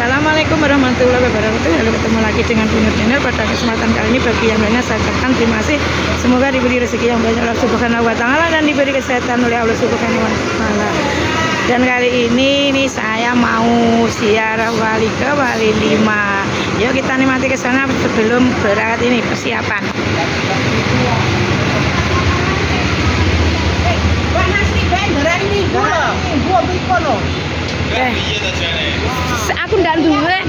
Assalamualaikum warahmatullahi wabarakatuh. Halo, ketemu lagi dengan Bu Nur Channel. Pada kesempatan kali ini bagi yang lainnya saya ucapkan terima kasih. Semoga diberi rezeki yang banyak oleh Allah Subhanahu wa taala dan diberi kesehatan oleh Allah Subhanahu wa taala. Dan kali ini nih saya mau ziarah wali ke Wali 5. Yuk kita nikmati ke sana sebelum berangkat ini persiapan. Aku ndak duwe.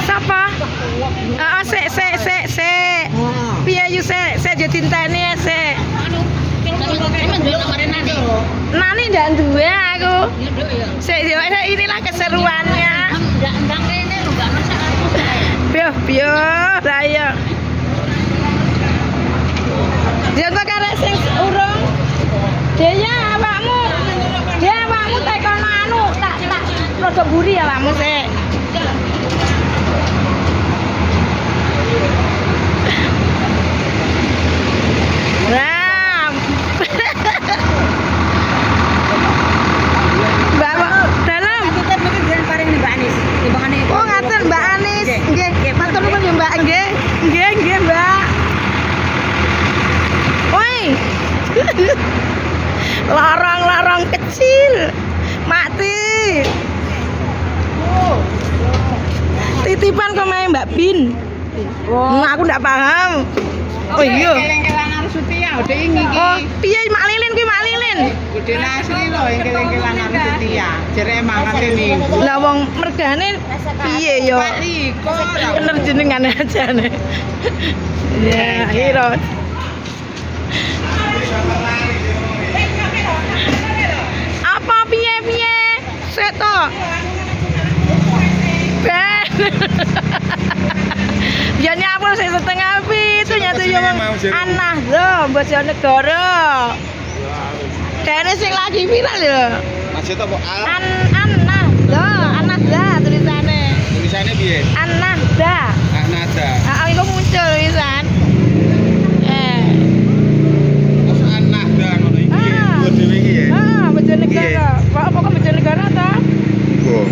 Siapa? Se. Piye yu se ditinteni se. Nani ndak duwe aku. Inilah keseruannya. Biyo, saya. Jangan karek sing urung. Dia awakmu tekono anu tak rodok buri awakmu sik. Ram. Bapak dalam. Kita mungkin jalan paring Mbak Anis. Timbangane. Oh, ngaten Mbak Anis. Nggih, matur nuwun ya Mbak. Nggih, Mbak. Woi. Larang kecil mati titipan ke main Mbak Bin. Aku ndak paham. Oh iya keleng-kelangan Sutia udah ini oh piye Mak Lilin ki Mak Lilin udah asli lho keleng-kelangan Sutia jere mangate minggu lah wong mergane piye yo bener jenengan aja nih ya hiro apa piye seto ben ya nyapul sing setengah pitu nyatu yo anah lho Bojonegoro dene sing lagi viral lho maksud apa anah lho anah tulisane piye anahda heeh iku muncul tulisan Bojonegoro. Apa kok Bojonegoro ta? Oh.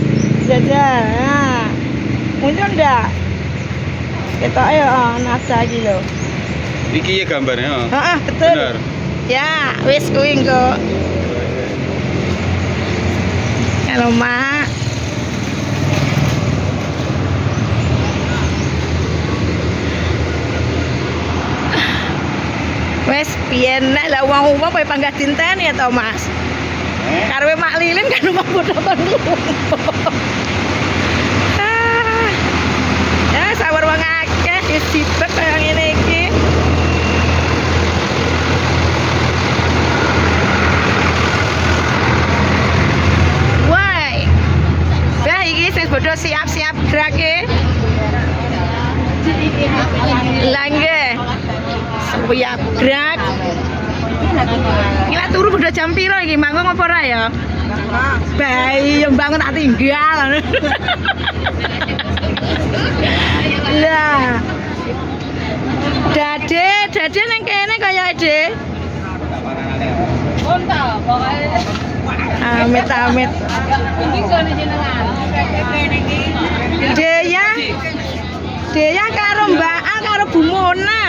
Jajan. Nah. Muncul ndak? Ketok ayo nasa iki lho. Iki ya gambarnya. Heeh, betul. Bener. Ya, wis kuwi engko. Halo, Mak. Wes piyen nek lah wong umum kowe panggah dinteni ya to, Mas. Karepe Mak Lilin kan rumah foto kon. Ya sabar wong akeh disibet kaya ngene iki. Woi. Lah iki sing bodho siap-siap grake. Langge. Siap grak. Iki turu udah jam piro iki? Manggung apa ora ya? Bayi yang bangun tak tinggal. Lah. Dade nang kene kaya Ade. Onta pokoke. Amit. Iki kene jenengan. Deya karo Mbak A karo Bu Mona.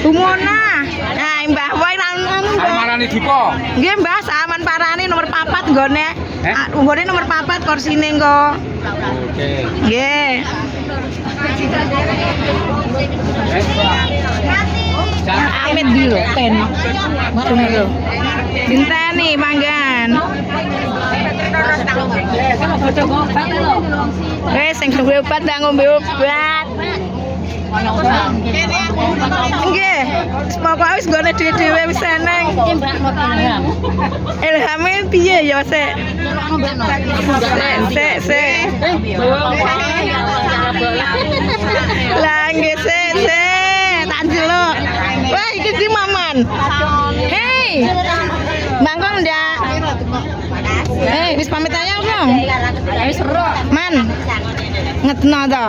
Nah, Mbah Wai marani Dipo. Nggih, Mbah, saman parani nomor 4 nggone. Nggone nomor 4 kursine engko. Oke. Nggih. Amit dulu, pen. Tunggu lho. Dinteni manggan. Wes sing duwe obat ndak ngombe obat. Nggih, pokoke wis nggone dhewe-dhewe wis seneng. Ilhame piye ya sik? Sik. Lah nggih sik. Tak njeluk. Wah, iki di Maman. Hei. Mangkon ndak? Wis pamit aja dong. Wis seru. Man. Ngetno to.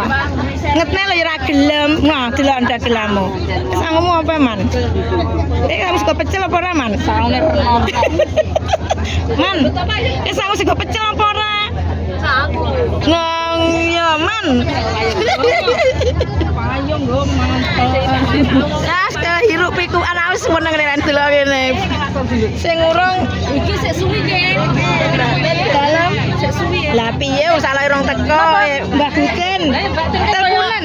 Ngetne lho ya ora gelem. Nah, delok ndak gelamu. Sanggumu apa, Man? Kamu suka pecel apa ora, Man? Sangune Man, sanggu suka pecel apa ora? Sanggu. Nang ya, Man. Payung lho, mantap. Hirup piku anak wis meneng nek delok kene. Sing urung iki sik suwi ge. Dalam sik suwi. Lah piye wis salah urung teko Mbah Buken. Teleponan.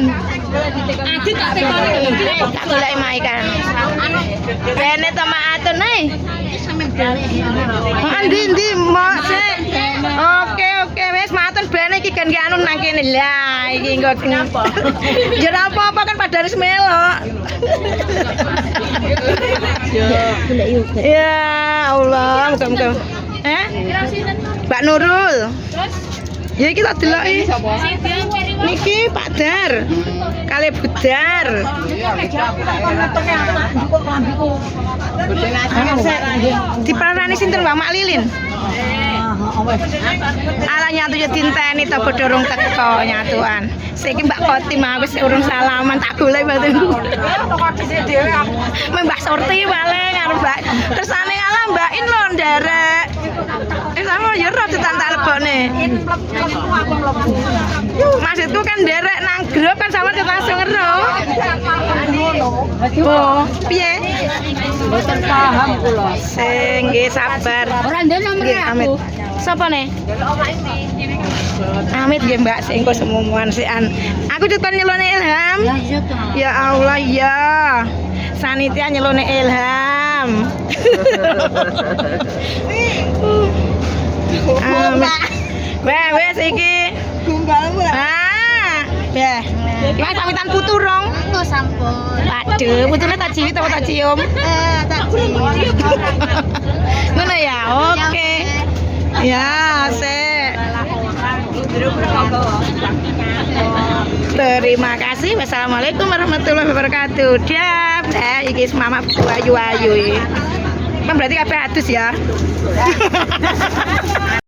Adi tak tekoni iki. Tak goleki mae kan. Rene to maatun ae. Ndi mbok sik. Oke wis maatun bene iki gen anu nang kene. Lah iki engko kenapa? Ya ora apa-apa kan pada wis melok. Ya Allah, muga-muga. Mbak Nurul. Ya iki tak deloki. Niki Pak Dar. Kali Budar. Diparani sinten Mbak Mak Lilin? Ala nyatu yo dinteni ta bodorong teko nyatuan. Saiki Mbak Kotim aku wis urung salaman tak golek mboten. Mbak Surti paling karo Mbak. Kersane ala Mbak In lho nderek. Sama yo ora ditantak lebokne. Maksudku kan nderek nang grup kan sama langsung ngero. Oh, piye? Mboten paham kula. Sing nggih sabar. Ora ndek nomere aku. Sapa ne? Amit nggih Mbak, sing engko semumuan sian. Aku ceton nyelone Ilham. Ya Allah ya. Sanitia nyelone Ilham. Wes iki. Gunggalmu lah. Ya. Iki pamitan putu rong. Engko sampun. Waduh, putune tak ciwit apa tak cium? Tak cium. Ngono ya. Oke. Ya, sik. Terima kasih. Wassalamualaikum warahmatullahi wabarakatuh. Dap, iki mama ayu-ayu iki. Kan berarti kabeh adus ya.